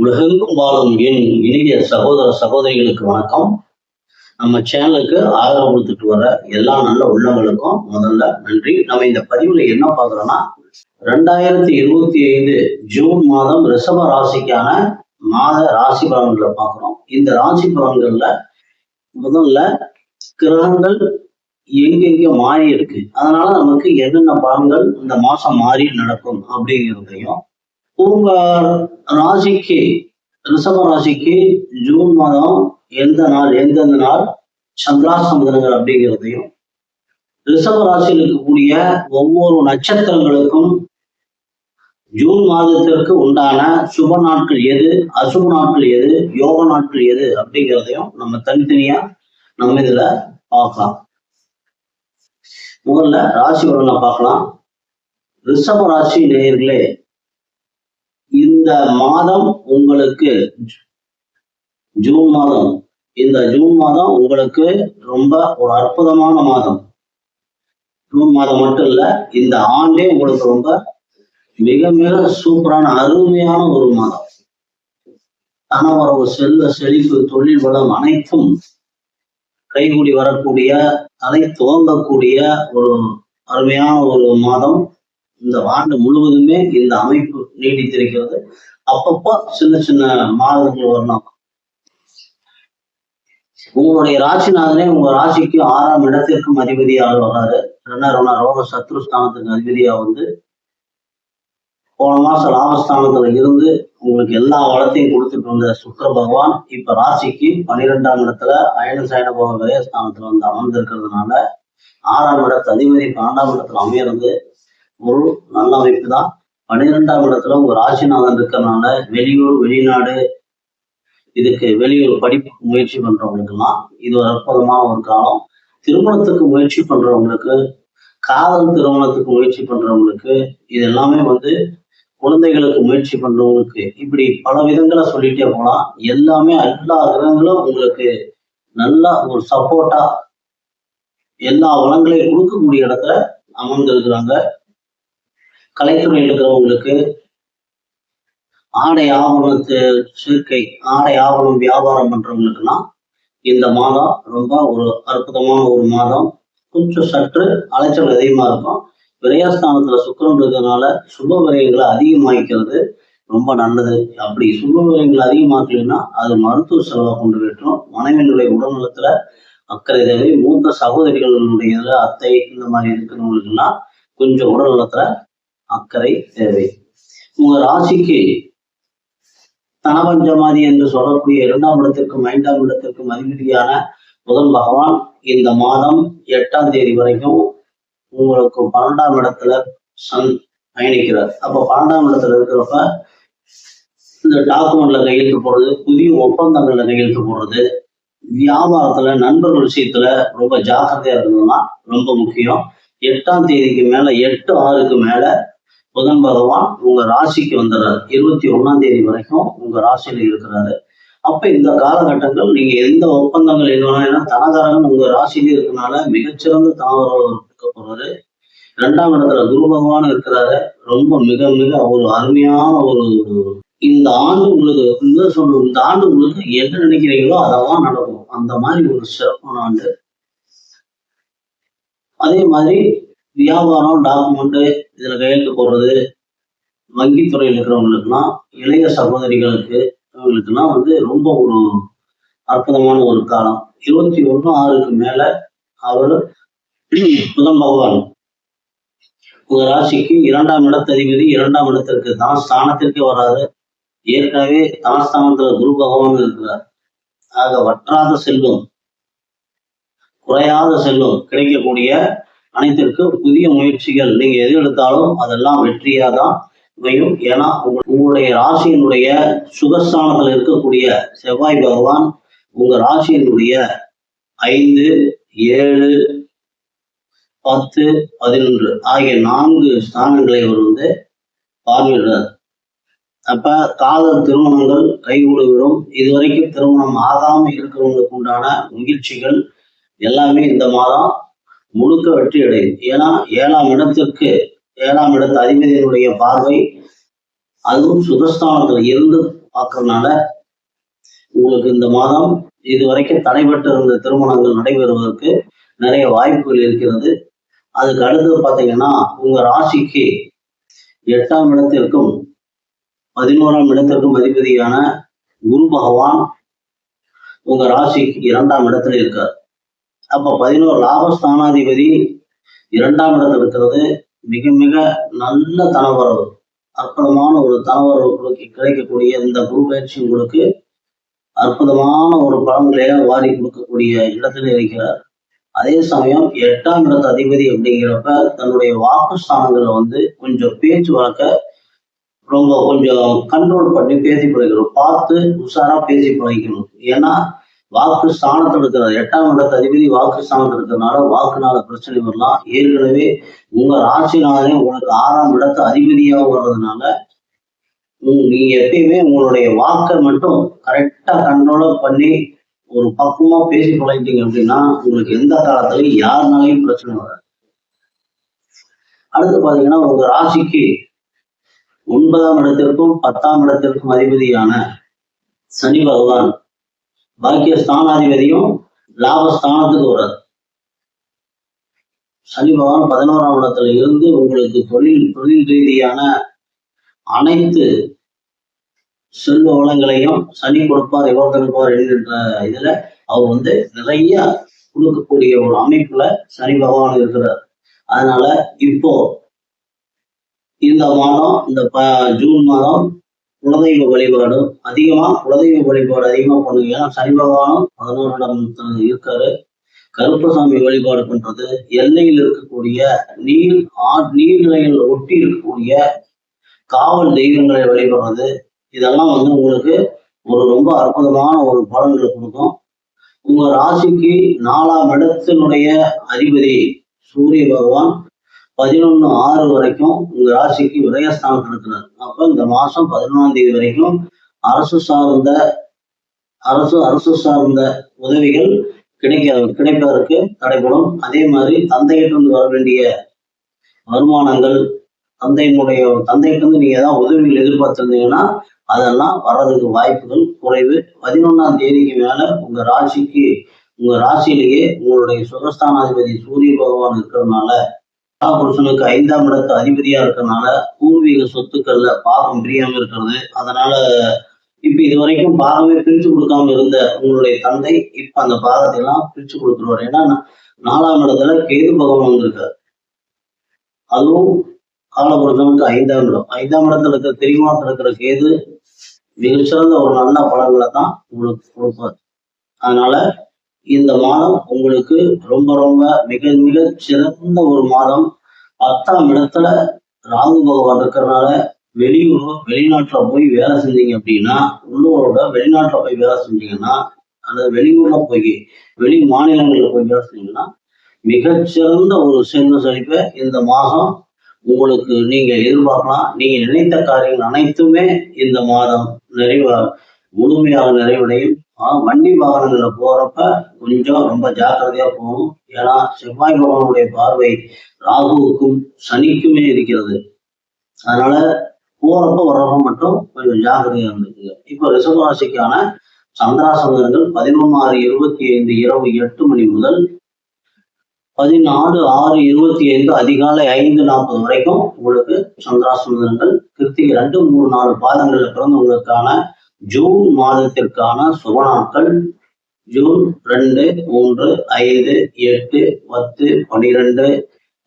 உலகெங்கும் வாழும் என் இனிய சகோதர சகோதரிகளுக்கு வணக்கம். நம்ம சேனலுக்கு ஆதரவு கொடுத்துட்டு வர எல்லா நல்ல உள்ளங்களுக்கும் முதல்ல நன்றி. நம்ம இந்த பதிவுல என்ன பார்க்கிறோம்னா 2025 ஜூன் மாதம் ரிஷப ராசிக்கான மாத ராசி பலன்களை பார்க்கிறோம். இந்த ராசி பலன்கள்ல முதல்ல கிரகங்கள் எங்கெங்க மாறி இருக்கு, அதனால நமக்கு என்னென்ன பலன்கள் இந்த மாசம் மாறி நடக்கும் அப்படிங்கிறதையும், உங்க ராசிக்கு ரிஷப ராசிக்கு ஜூன் மாதம் எந்தெந்த நாள் சந்திராஷ்டம தினங்கள் அப்படிங்கிறதையும், ரிஷப ராசியில் இருக்கக்கூடிய ஒவ்வொரு நட்சத்திரங்களுக்கும் ஜூன் மாதத்திற்கு உண்டான சுப நாட்கள் எது, அசுப நாட்கள் எது, யோக நாட்கள் எது அப்படிங்கிறதையும் நம்ம தனித்தனியா நம்ம இதுல பார்க்கலாம். முதல்ல ராசி பலனை பார்க்கலாம். ரிஷப ராசி நேயர்களே, இந்த மாதம் உங்களுக்கு ஜூன் மாதம் உங்களுக்கு ரொம்ப ஒரு அற்புதமான மாதம். ஜூன் மாதம் மட்டும் இல்ல, இந்த ஆண்டே உங்களுக்கு ரொம்ப மிக மிக சூப்பரான அருமையான ஒரு மாதம். கணவரவு, செல்வ செழிப்பு, தொழில் வளம் அனைத்தும் கைகூடி வரக்கூடிய, அதை துவங்கக்கூடிய ஒரு அருமையான ஒரு மாதம். இந்த ஆண்டு முழுவதுமே இந்த அமைப்பு நீடித்திருக்கிறது. அப்பப்போ சின்ன சின்ன மாதங்கள் வரலாம். உங்களுடைய ராசிநாதனே உங்க ராசிக்கு 6ஆம் இடத்திற்கும் அதிபதியாக வர்றாரு. ரோக சத்ருஸ்தானத்துக்கு அதிபதியா வந்து போன மாசம் லாபஸ்தானத்துல இருந்து உங்களுக்கு எல்லா வளத்தையும் கொடுத்துட்டு வந்த சுக்கிர பகவான் இப்ப ராசிக்கு 12ஆம் இடத்துல அயன சயன போக விரயஸ்தானத்துல வந்து அமர்ந்திருக்கிறதுனால 6ஆம் இடத்து அதிபதி 12ஆம் இடத்துல அமையிறது ஒரு நல்ல அமைப்பு தான். 12ஆம் இடத்துல உங்க ராசிநாதன் இருக்கிறதுனால வெளியூர், வெளிநாடு, இதுக்கு வெளியூர் படிப்புக்கு முயற்சி பண்றவங்களுக்கெல்லாம் இது ஒரு அற்புதமான ஒரு காலம். திருமணத்துக்கு முயற்சி பண்றவங்களுக்கு, காதல் திருமணத்துக்கு முயற்சி பண்றவங்களுக்கு, இது எல்லாமே வந்து குழந்தைகளுக்கு முயற்சி பண்றவங்களுக்கு, இப்படி பல விதங்களை சொல்லிட்டே போலாம். எல்லாமே எல்லா கிரகங்களும் உங்களுக்கு நல்ல ஒரு சப்போர்ட்டா எல்லா வளங்களையும் கொடுக்கக்கூடிய இடத்துல அமர்ந்திருக்கிறாங்க. கலைத்துறையில் இருக்கிறவங்களுக்கு, ஆடை ஆவணத்து சேர்க்கை, ஆடை ஆவணம் வியாபாரம் பண்றவங்களுக்குலாம் இந்த மாதம் ரொம்ப ஒரு அற்புதமான ஒரு மாதம். கொஞ்சம் சற்று அலைச்சல் அதிகமா இருக்கும். விரயஸ்தானத்துல சுக்கிரன் இருக்கிறதுனால சுப விரயங்களை அதிகமாக்கிறது ரொம்ப நல்லது. அப்படி சுப விரயங்களை அதிகமாக்கலைன்னா அது மருத்துவ செலவை கொண்டு விட்டுரும். மனைவியினுடைய உடல்நலத்துல அக்கறை தேவை. மூத்த சகோதரிகளுடைய அத்தை இந்த மாதிரி இருக்கிறவங்களுக்குலாம் கொஞ்சம் உடல் நலத்துல அக்கறை தேவை. உங்க ராசிக்கு தனபஞ்சமாதி என்று சொல்லக்கூடிய 2ஆம் இடத்திற்கும் 5ஆம் இடத்திற்கும் அதிபதியான புதன் பகவான் இந்த மாதம் 8ஆம் தேதி வரைக்கும் உங்களுக்கு 12ஆம் இடத்துல பயணிக்கிறார். அப்ப 12ஆம் இடத்துல இருக்கிறப்ப இந்த டாக்குமெண்ட்ல கையெழுத்து போடுறது, புதிய ஒப்பந்தங்கள்ல கையெழுத்து போடுறது, வியாபாரத்துல நண்பர்கள் விஷயத்துல ரொம்ப ஜாக்கிரதையா இருக்கணும்னா ரொம்ப முக்கியம். 8ஆம் தேதிக்கு மேல 8/6க்கு மேல புதன் பகவான் உங்க ராசிக்கு வந்துடுறாரு. 21ஆம் தேதி வரைக்கும் உங்க ராசியில இருக்கிறாரு. அப்ப இந்த காலகட்டங்கள் நீங்க எந்த ஒப்பந்தங்கள் எதுனா தனகாரங்கள் உங்க ராசியிலே இருக்கனால மிகச்சிறந்த தாவரம் இருக்க போறாரு. 2ஆம் இடத்துல குரு பகவான் இருக்கிறாரு. ரொம்ப மிக மிக ஒரு அருமையான ஒரு இந்த ஆண்டு உங்களுக்கு இந்த ஆண்டு உங்களுக்கு என்ன நினைக்கிறீங்களோ அதெல்லாம் நடக்கும். அந்த மாதிரி ஒரு சிறப்பான ஆண்டு. அதே மாதிரி வியாபாரம், டாக்குமெண்ட் இதுல கையெழுத்து போடுறது, வங்கித்துறையில் இருக்கிறவங்களுக்குலாம், இளைய சகோதரிகளுக்கு இவங்களுக்குலாம் வந்து ரொம்ப ஒரு அற்புதமான ஒரு காலம். 21/6க்கு மேல அவர் புதன் பகவான் உங்க ராசிக்கு 2ஆம் இடத்ததிபதி 2ஆம் இடத்திற்கு ஸ்தானத்திற்கே வராது. ஏற்கனவே தனஸ்தானத்துல குரு பகவான் இருக்கிறார். ஆக வற்றாத செல்வம், குறையாத செல்வம் கிடைக்கக்கூடிய அனைத்திற்கு புதிய முயற்சிகள் நீங்க எது எடுத்தாலும் அதெல்லாம் வெற்றியா தான் அமையும். ஏன்னா உங்களுடைய ராசியினுடைய சுகஸ்தானத்துல இருக்கக்கூடிய செவ்வாய் பகவான் உங்க ராசியினுடைய 5, 7, 10, 11 ஆகிய 4 ஸ்தானங்களை அவர் வந்து பார்வையிடுறார். அப்ப காதல் திருமணங்கள் கைகூடுவிடும். இதுவரைக்கும் திருமணம் ஆகாம இருக்கிறவங்களுக்கு உண்டான முயற்சிகள் எல்லாமே இந்த மாதம் முழுக்க வெற்றி அடையும். ஏன்னா 7ஆம் இடத்து அதிபதியினுடைய பார்வை, அதுவும் சுகஸ்தானத்துல இருந்து பார்க்கறதுனால உங்களுக்கு இந்த மாதம் இதுவரைக்கும் தடைபட்டு இருந்த திருமணங்கள் நடைபெறுவதற்கு நிறைய வாய்ப்புகள் இருக்கிறது. அதுக்கு அடுத்தது பார்த்தீங்கன்னா, உங்க ராசிக்கு 8ஆம் இடத்திற்கும் 11ஆம் இடத்திற்கும் அதிபதியான குரு பகவான் உங்க ராசிக்கு 2ஆம் இடத்துல இருக்கார். அப்ப 11 லாபஸ்தானாதிபதி 2ஆம் இடத்துல இருக்கிறது மிக மிக நல்ல தனவரவு, அற்புதமான ஒரு தனவரவு கிடைக்கக்கூடிய இந்த குரு பயிற்சி உங்களுக்கு அற்புதமான ஒரு பலன்களையே வாரி கொடுக்கக்கூடிய இடத்துல இருக்கிறார். அதே சமயம் 8ஆம் இடத்து அதிபதி அப்படிங்கிறப்ப தன்னுடைய வாக்குஸ்தானங்களை கொஞ்சம் பேச்சு வழக்க கொஞ்சம் கண்ட்ரோல் பண்ணி பேசி பழகிக்கணும், பார்த்து உஷாரா பேசி பழகிக்கணும். ஏன்னா வாக்கு ஸ்தானத்தில் இருக்கிறார், 8ஆம் இடத்து அதிபதி வாக்கு ஸ்தானத்தில் இருக்கிறதுனால வாக்குனால பிரச்சனை வரலாம். ஏற்கனவே உங்க ராசினாலே உங்களுக்கு 6ஆம் இடத்து அதிபதியாக வர்றதுனால நீங்க எப்பயுமே உங்களுடைய வாக்கை மட்டும் கரெக்டா கண்ட்ரோலா பண்ணி ஒரு பக்குவமா பேசி பழகிட்டீங்க அப்படின்னா உங்களுக்கு எந்த காலத்திலையும் யாருனாலையும் பிரச்சனை வராது. அடுத்து பாத்தீங்கன்னா, உங்க ராசிக்கு 9ஆம் இடத்திற்கும் 10ஆம் இடத்திற்கும் அதிபதியான சனி பகவான் பாக்கிய ஸ்தானாதிபதியும் லாபஸ்தானத்துக்கு வர்றார். சனி பகவான் 11ஆம் இடத்துல இருந்து உங்களுக்கு தொழில் ரீதியான அனைத்து செல்வ வளங்களையும் சனி கொடுப்பார் இவர் கொடுப்பார் என்கின்ற இதுல அவர் நிறைய கொடுக்கக்கூடிய ஒரு அமைப்புல சனி பகவான் இருக்கிறார். அதனால இப்போ இந்த மாதம், இந்த ஜூன் மாதம் குலதெய்வ வழிபாடு அதிகமா பண்ணுங்க. ஏன்னா சனி பகவானும் 11ஆம் இடத்துல இருக்காரு. கருப்பசாமி வழிபாடு பண்றது, எல்லையில் இருக்கக்கூடிய நீர்நிலைகள் ஒட்டி இருக்கக்கூடிய காவல் தெய்வங்களை வழிபடுறது, இதெல்லாம் உங்களுக்கு ஒரு ரொம்ப அற்புதமான ஒரு பலன்களை கொடுக்கும். உங்க ராசிக்கு 4ஆம் இடத்தினுடைய அதிபதி சூரிய பகவான் 11/6 வரைக்கும் உங்க ராசிக்கு விரயஸ்தானத்தில் இருக்கிறார். அப்ப இந்த மாசம் 11ஆம் தேதி வரைக்கும் அரசு சார்ந்த உதவிகள் கிடைப்பதற்கு தடைபடும். அதே மாதிரி தந்தையிட்டிருந்து வர வேண்டிய வருமானங்கள், தந்தையிட்டிருந்து நீங்க ஏதாவது உதவிகள் எதிர்பார்த்திருந்தீங்கன்னா அதெல்லாம் வர்றதுக்கு வாய்ப்புகள் குறைவு. 11ஆம் தேதிக்கு மேல உங்க ராசியிலேயே உங்களுடைய சுகஸ்தானாதிபதி சூரிய பகவான் இருக்கிறதுனால, புருஷனுக்கு 5ஆம் இடத்து அதிபதியா இருக்கிறதுனால பூர்வீக சொத்துக்கள்ல பாகம் பிரியாம இருக்கிறது. அதனால இப்ப இது வரைக்கும் பாகமே பிரிச்சு கொடுக்காம இருந்த உங்களுடைய தந்தை இப்ப அந்த பாகத்தை எல்லாம் பிரிச்சு கொடுத்துருவார். ஏன்னா 4ஆம் இடத்துல கேது பகவான் வந்திருக்காரு. அதுவும் காலபுருஷனுக்கு 5ஆம் இடத்துல இருக்கிற திரிகோணத்துல இருக்கிற கேது மிகச்சிறந்த ஒரு நல்ல பலன்களை தான் உங்களுக்கு கொடுப்பார். அதனால இந்த மாதம் உங்களுக்கு ரொம்ப ரொம்ப மிக மிக சிறந்த ஒரு மாதம். 10ஆம் இடத்துல ராகு பகவான் இருக்கிறதுனால வெளிநாட்டுல போய் வேலை செஞ்சீங்க அப்படின்னா, உள்ளூரோட வெளிநாட்டுல போய் வேலை செஞ்சீங்கன்னா, அல்லது வெளியூர்ல போய் வெளி மாநிலங்கள்ல போய் வேலை செஞ்சீங்கன்னா மிகச்சிறந்த ஒரு செல்வ செழிப்பை இந்த மாதம் உங்களுக்கு நீங்க எதிர்பார்க்கலாம். நீங்க நினைத்த காரியங்கள் அனைத்துமே இந்த மாதம் முழுமையாக நிறைவடையும். வண்டி வாகனங்கள்ல போறப்ப கொஞ்சம் ரொம்ப ஜாக்கிரதையா போகணும். ஏன்னா செவ்வாய் பகவானுடைய பார்வை ராகுவுக்கும் சனிக்குமே இருக்கிறது. அதனால போறப்ப வர்றப்ப மட்டும் கொஞ்சம் ஜாக்கிரதையா இருந்துக்குங்க. இப்ப ரிஷபராசிக்கான சந்திராசந்தங்கள் 11/6/25 இரவு 8 மணி முதல் 14/6/25 அதிகாலை 5:40 வரைக்கும் உங்களுக்கு சந்திராசந்தங்கள். கிருத்திகை 2, 3, 4 பாதங்கள்ல பிறந்தவங்களுக்கான ஜூன் மாதத்திற்கான சுப நாட்கள் ஜூன் 2, 3, 5, 8, 10, 12,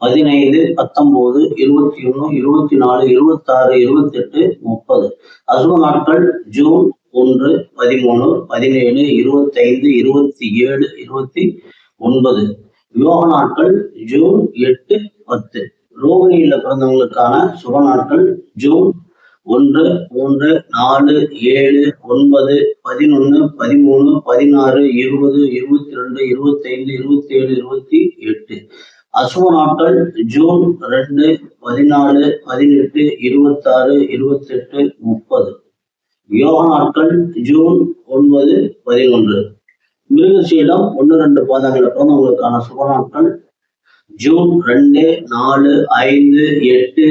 15, 19, 21, 24, 26, 28, 30. அசுப நாட்கள் ஜூன் 1, 13, 17, 25, 27, 29. யோக நாட்கள் ஜூன் 8, 10. ரோகிணியில பிறந்தவங்களுக்கான சுப நாட்கள் ஜூன் 1, 3, 4, 7, 9, 11, 13, 16, 20, 22, 25, 27, 28. அசுப நாட்கள் ஜூன் 2, 14, 18, 26, 28, 30. யோக நாட்கள் ஜூன் 9, 11. மிருகசீலம் 1, 2 பாதங்களை பிறந்தவங்களுக்கான சுப நாட்கள் ஜூன் 2, 4, 5, 8,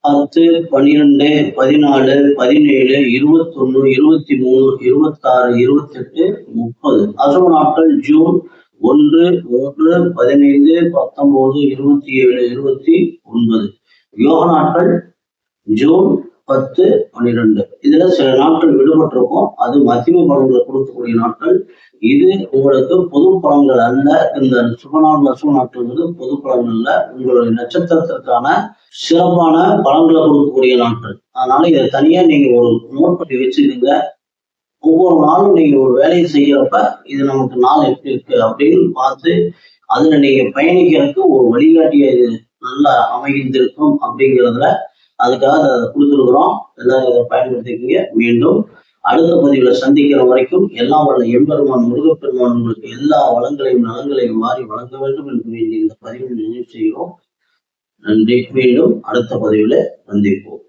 10, 12, 14, 17, 21, 23, 26, 28, 30. அசுப நாட்கள் ஜூன் 1, 3, 15, 19, 27, 29. யோக நாட்கள் ஜூன் 10, 12. இதுல சில நாட்கள் விடுபட்டிருக்கும். அது மத்திய பலன்களை கொடுக்கக்கூடிய நாட்கள். இது உங்களுக்கு பொது பலன்கள் அல்ல. இந்த சுபநாள் அசுப நாட்கள் பொது பலன்கள் அல்ல, உங்களுடைய நட்சத்திரத்திற்கான சிறப்பான பலன்களை கொடுக்கக்கூடிய நாட்கள். அதனால இதை தனியா நீங்க ஒரு நோட் பண்ணி வச்சுக்கோங்க. ஒவ்வொரு நாளும் நீங்க ஒரு வேலையை செய்யறப்ப இது நமக்கு நாள் எப்படி இருக்கு அப்படின்னு பார்த்து அதுல நீங்க பயணிக்கிறதுக்கு ஒரு வழிகாட்டிய இது நல்லா அமைந்திருக்கும் அப்படிங்கிறதுல அதுக்காக அதை கொடுத்துருக்குறோம். எல்லாரும் அதை பயன்படுத்திக்கிங்க. மீண்டும் அடுத்த பதிவுல சந்திக்கிற வரைக்கும் எல்லாம் வல்ல எம்பெருமான் முருகப்பெருமான் உங்களுக்கு எல்லா வளங்களையும் நலங்களையும் மாறி வழங்க வேண்டும் என்று வேண்டி இந்த பதிவில் நினைவு செய்கிறோம். நன்றி. மீண்டும் அடுத்த பதிவில் சந்திப்போம்.